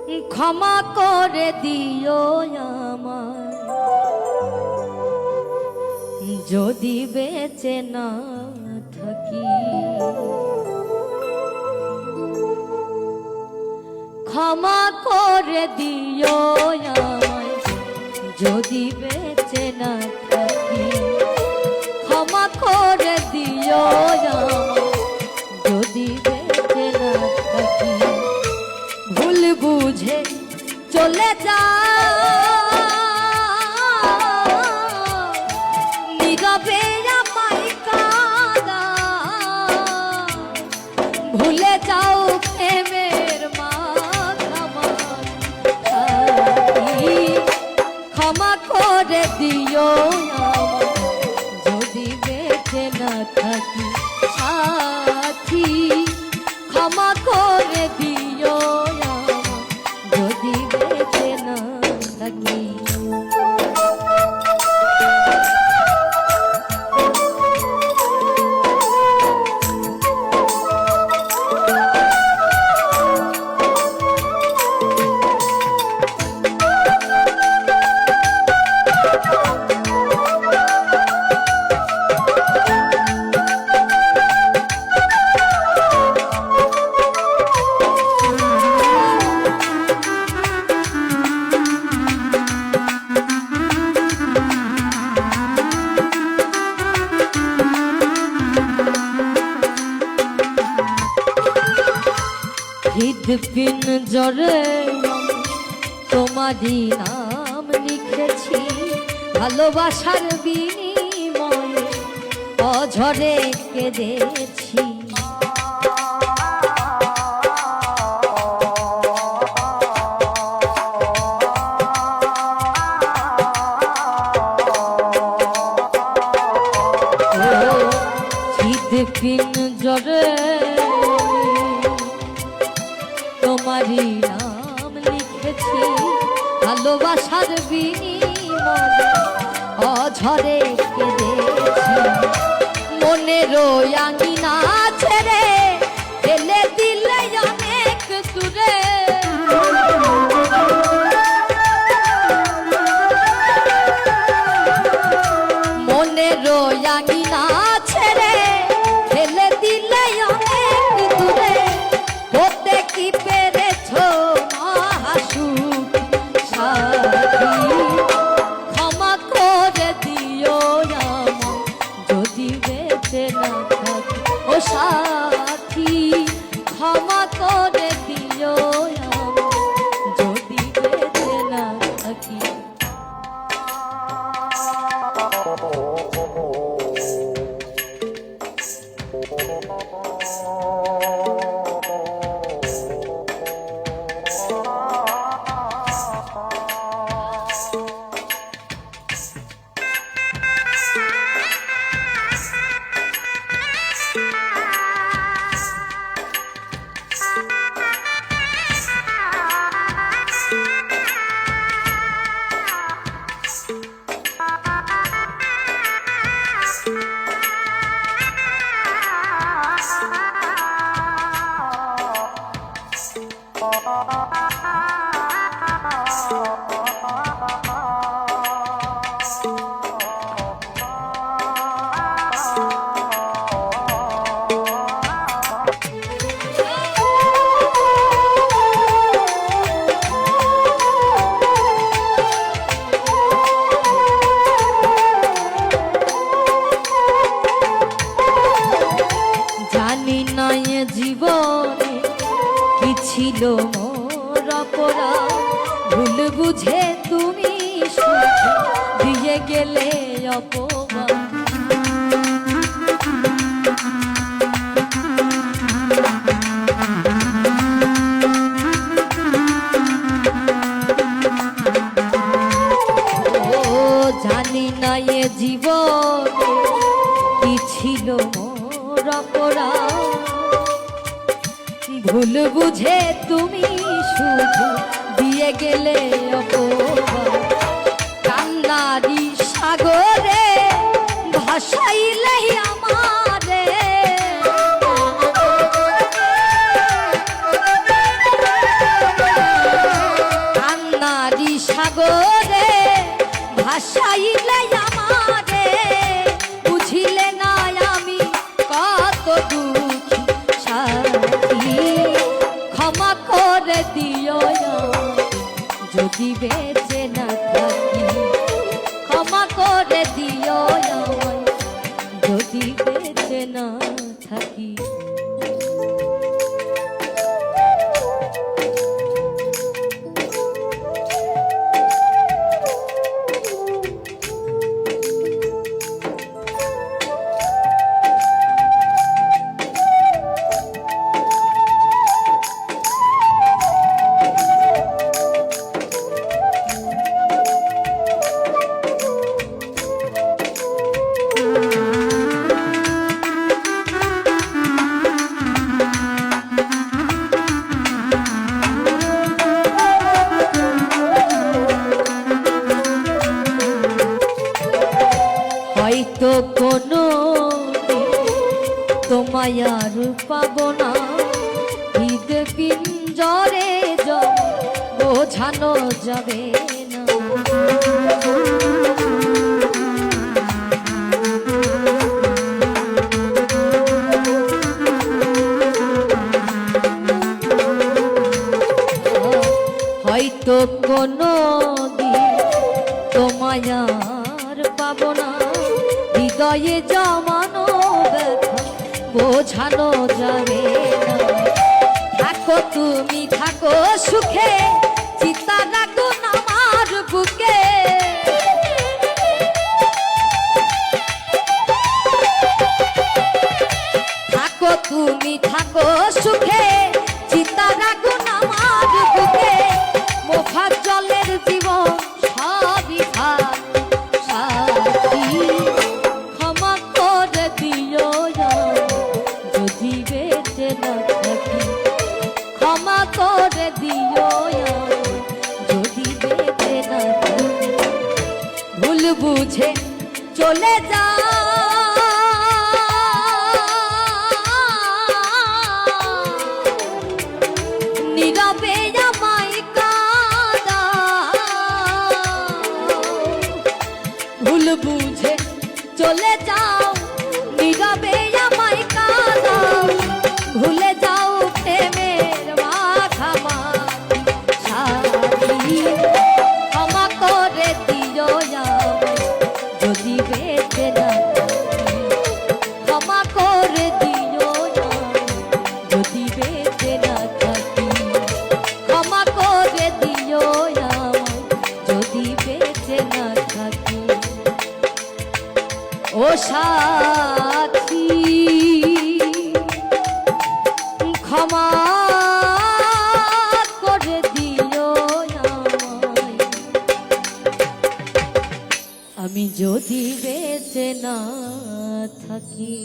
ক্ষমা করে দিও আমায় যদি বেঁচে না থাকি। ক্ষমা করে দিও আমায় যদি বেঁচে না থাকি। ক্ষমা করে দিও আমায় যদি বেঁচে না থাকি। ভুল বুঝে চলে যা নীরবে আমায় কাঁদা। ভুলে যাও প্রেমের মাখামাখি। ক্ষমা করে দিও যদি বেঁচে না থাকি সাথী। ক্ষমা করে দিও যদি বেঁচে না থাকি। হৃদপিন জরে তোমারই নাম লিখেছি। ভালোবাসার বিনিময়ে অঝরে কেঁদেছি। হৃদপিন জরে তোমারই নাম লিখেছি। ভালোবাসার বিনিময়ে অঝরে কেঁদেছি। মনের আঙিনা ছেড়ে ফেলে দিলে অনেক দূরে। মনের আঙিনা ছেড়ে ফেলে দিলে অনেক দূরে। হতে কি পেরেছ মহাসুখ সাথী। ক্ষমা করে দিও আমায় যদি বেঁচে না থাকি ও সাথী। ক্ষমা করে দিও আমায় যদি বেঁচে না থাকি। জানি না এ জীবনে কি ছিল মোর অপরাধ। ভুল বুঝে তুমি শুধু দিয়ে গেলে অপমান। ও জানি না এ জীবনে কি ছিল মোর অপরাধ। ভুল বুঝে তুমি শুধু দিয়ে গেলে অপমান। কান্নারি সাগরে ভাসাইলে আমারে। সাগরে ভাসাইলে আমারে বুঝিলে না আমি কত দুঃখী সাথী ক্ষমা করে দিও যদি বেঁচে না থাকি ক্ষমা করে দিও যদি বেঁচে না থাকি হয়তো কোনো তোমায় আর পাবো না হৃদ পিঞ্জরে বোঝানো যাবে না হয়তো কোনো তোমায় আর পাবো না হৃদয়ে জমানো ব্যথা বোঝানো যাবে না থাকো তুমি থাকো সুখে চিতা রাখো আমার বুকে থাকো তুমি থাকো সুখে চিতা রাখো আমার বুকে মোফাত জলের জীবন সবই ভাত ক্ষমা করে দিও যদি বেঁচে না থাকি ক্ষমা করে দিও যদি বেঁচে না থাকি ভুল বুঝে চলে যা নীরবে আমায় কাঁদা ভুল বুঝে চলে যাও নীরবে আমায় কাঁদাও ভুলে যাও প্রেমের মাখামাখি সাথী ক্ষমা করে দিও যদি বেঁচে না থাকি ক্ষমা করে দিও যদি বেঁচে না থাকি ক্ষমা করে দিও যদি বেঁচে না থাকি ও সাথী ক্ষমা করে দিও আমায় আমি যদি বেঁচে না থাকি।